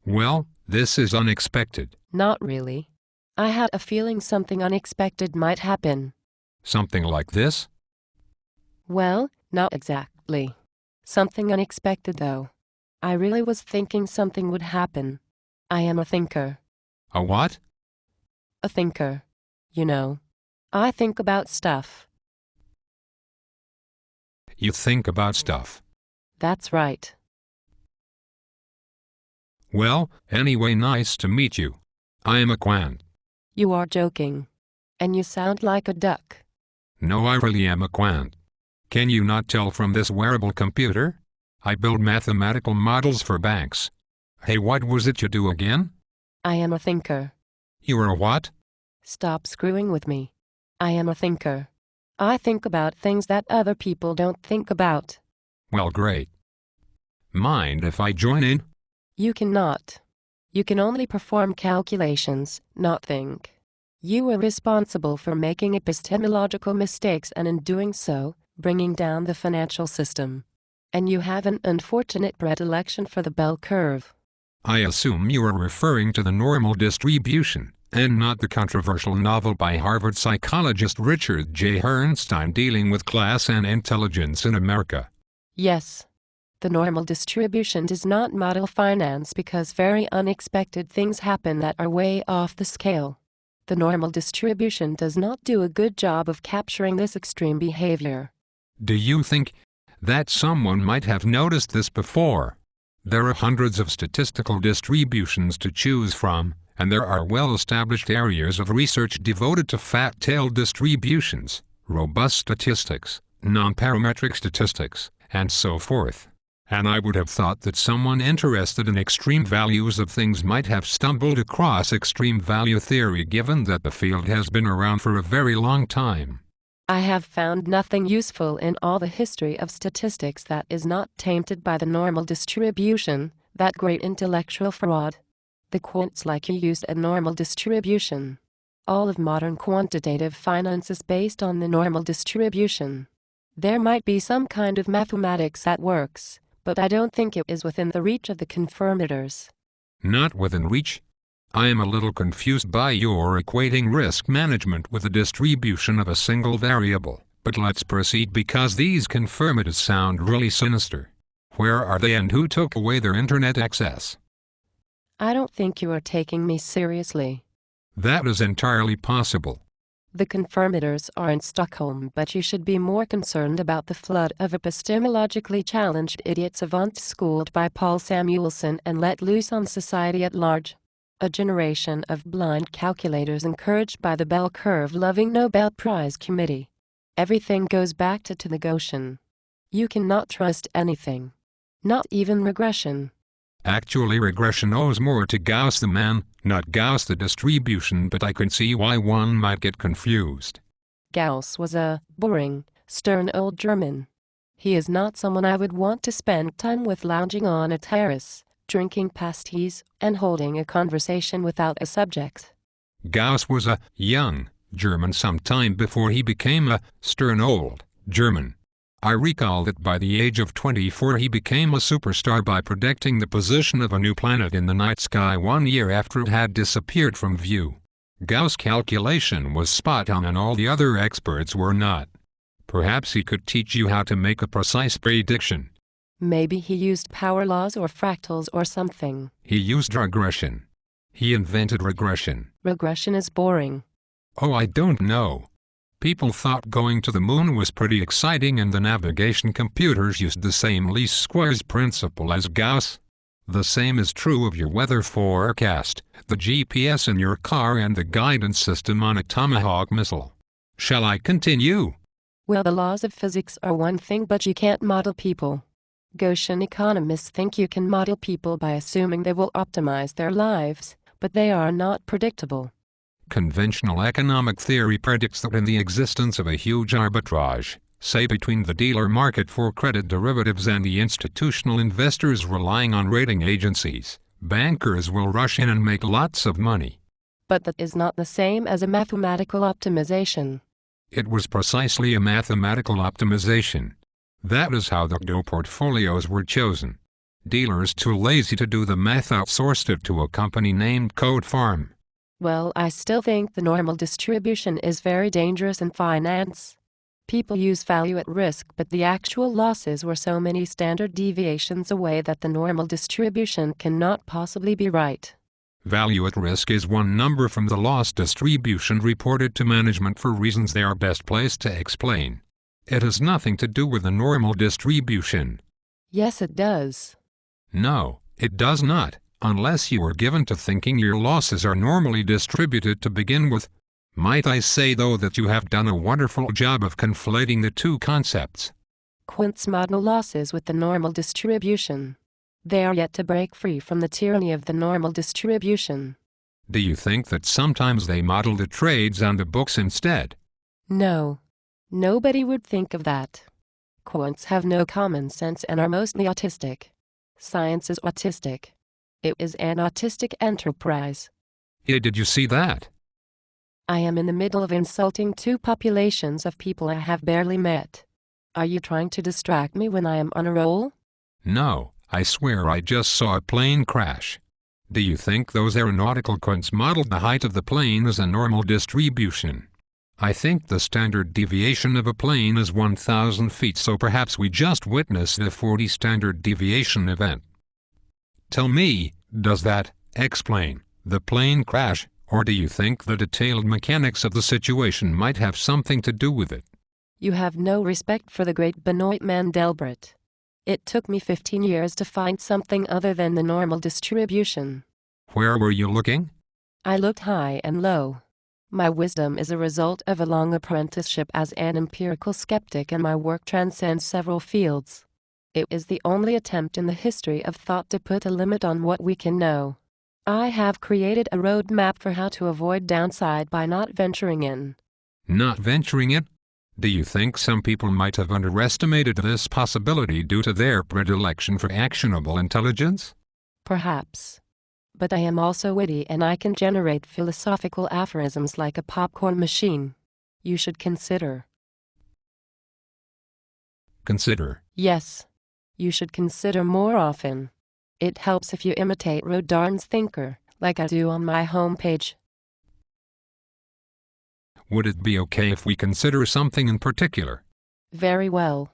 Well, this is unexpected. Not really. I had a feeling something unexpected might happen. Something like this? Well, not exactly. Something unexpected though. I really was thinking something would happen. I am a thinker. A what? A thinker. You know. I think about stuff. You think about stuff. That's right. Well, anyway, nice to meet you. I am a Quant. You are joking. And you sound like a duck. No, I really am a Quant. Can you not tell from this wearable computer? I build mathematical models for banks. Hey, what was it you do again? I am a thinker. You are a what? Stop screwing with me. I am a thinker. I think about things that other people don't think about. Well, great. Mind if I join in? You cannot. You can only perform calculations, not think. You are responsible for making epistemological mistakes and in doing so, bringing down the financial system. And you have an unfortunate predilection for the bell curve. I assume you are referring to the normal distribution, and not the controversial novel by Harvard psychologist Richard J. Herrnstein dealing with class and intelligence in America. Yes. The normal distribution does not model finance because very unexpected things happen that are way off the scale. The normal distribution does not do a good job of capturing this extreme behavior. Do you think that someone might have noticed this before? There are hundreds of statistical distributions to choose from, and there are well-established areas of research devoted to fat-tailed distributions, robust statistics, non-parametric statistics, and so forth. And I would have thought that someone interested in extreme values of things might have stumbled across extreme value theory given that the field has been around for a very long time. I have found nothing useful in all the history of statistics that is not tainted by the normal distribution, that great intellectual fraud. The quants like you used a normal distribution. All of modern quantitative finance is based on the normal distribution. There might be some kind of mathematics that works, but I don't think it is within the reach of the confirmators. Not within reach? I am a little confused by your equating risk management with the distribution of a single variable, but let's proceed because these confirmators sound really sinister. Where are they and who took away their internet access? I don't think you are taking me seriously. That is entirely possible. The confirmators are in Stockholm, but you should be more concerned about the flood of epistemologically challenged idiots savants schooled by Paul Samuelson and let loose on society at large. A generation of blind calculators encouraged by the bell curve-loving Nobel Prize Committee. Everything goes back to the Gaussian. You cannot trust anything. Not even regression. Actually, regression owes more to Gauss the man, not Gauss the distribution, but I can see why one might get confused. Gauss was a boring, stern old German. He is not someone I would want to spend time with lounging on a terrace, drinking pasties, and holding a conversation without a subject. Gauss was a young German some time before he became a stern old German. I recall that by the age of 24 he became a superstar by predicting the position of a new planet in the night sky 1 year after it had disappeared from view. Gauss' calculation was spot on and all the other experts were not. Perhaps he could teach you how to make a precise prediction. Maybe he used power laws or fractals or something. He used regression. He invented regression. Regression is boring. Oh, I don't know. People thought going to the moon was pretty exciting and the navigation computers used the same least squares principle as Gauss. The same is true of your weather forecast, the GPS in your car and the guidance system on a Tomahawk missile. Shall I continue? Well, the laws of physics are one thing, but you can't model people. Gaussian economists think you can model people by assuming they will optimize their lives, but they are not predictable. Conventional economic theory predicts that in the existence of a huge arbitrage, say between the dealer market for credit derivatives and the institutional investors relying on rating agencies, bankers will rush in and make lots of money. But that is not the same as a mathematical optimization. It was precisely a mathematical optimization. That is how the Go portfolios were chosen. Dealers too lazy to do the math outsourced it to a company named Code Farm. Well, I still think the normal distribution is very dangerous in finance. People use value at risk, but the actual losses were so many standard deviations away that the normal distribution cannot possibly be right. Value at risk is one number from the loss distribution reported to management for reasons they are best placed to explain. It has nothing to do with the normal distribution. Yes, it does. No, it does not, unless you are given to thinking your losses are normally distributed to begin with. Might I say, though, that you have done a wonderful job of conflating the two concepts. Quant's model losses with the normal distribution. They are yet to break free from the tyranny of the normal distribution. Do you think that sometimes they model the trades on the books instead? No. Nobody would think of that. Quants have no common sense and are mostly autistic. Science is autistic. It is an autistic enterprise. Yeah, did you see that? I am in the middle of insulting two populations of people I have barely met. Are you trying to distract me when I am on a roll? No, I swear I just saw a plane crash. Do you think those aeronautical quants modeled the height of the plane as a normal distribution? I think the standard deviation of a plane is 1,000 feet, so perhaps we just witnessed a 40 standard deviation event. Tell me, does that explain the plane crash, or do you think the detailed mechanics of the situation might have something to do with it? You have no respect for the great Benoit Mandelbrot. It took me 15 years to find something other than the normal distribution. Where were you looking? I looked high and low. My wisdom is a result of a long apprenticeship as an empirical skeptic, and my work transcends several fields. It is the only attempt in the history of thought to put a limit on what we can know. I have created a roadmap for how to avoid downside by not venturing in. Not venturing in? Do you think some people might have underestimated this possibility due to their predilection for actionable intelligence? Perhaps. But I am also witty, and I can generate philosophical aphorisms like a popcorn machine. You should consider. Consider? Yes. You should consider more often. It helps if you imitate Rodin's thinker, like I do on my homepage. Would it be okay if we consider something in particular? Very well.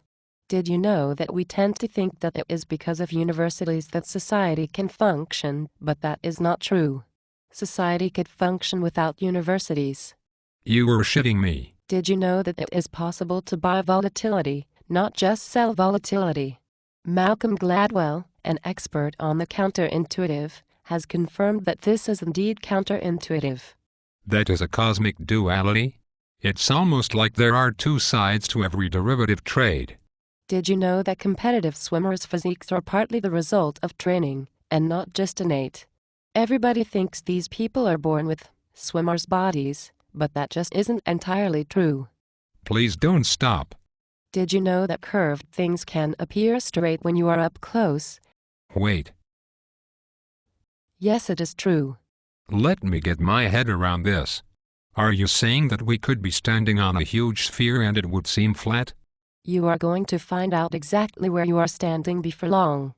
Did you know that we tend to think that it is because of universities that society can function, but that is not true. Society could function without universities. You were shitting me. Did you know that it is possible to buy volatility, not just sell volatility? Malcolm Gladwell, an expert on the counterintuitive, has confirmed that this is indeed counterintuitive. That is a cosmic duality? It's almost like there are two sides to every derivative trade. Did you know that competitive swimmers' physiques are partly the result of training, and not just innate? Everybody thinks these people are born with swimmers' bodies, but that just isn't entirely true. Please don't stop. Did you know that curved things can appear straight when you are up close? Wait. Yes, it is true. Let me get my head around this. Are you saying that we could be standing on a huge sphere and it would seem flat? You are going to find out exactly where you are standing before long.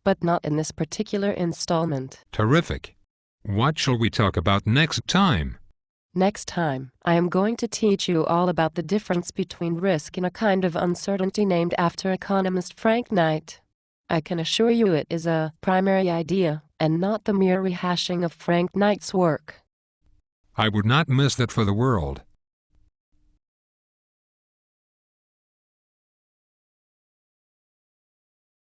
But not in this particular installment. Terrific. What shall we talk about next time? Next time, I am going to teach you all about the difference between risk and a kind of uncertainty named after economist Frank Knight. I can assure you it is a primary idea, and not the mere rehashing of Frank Knight's work. I would not miss that for the world.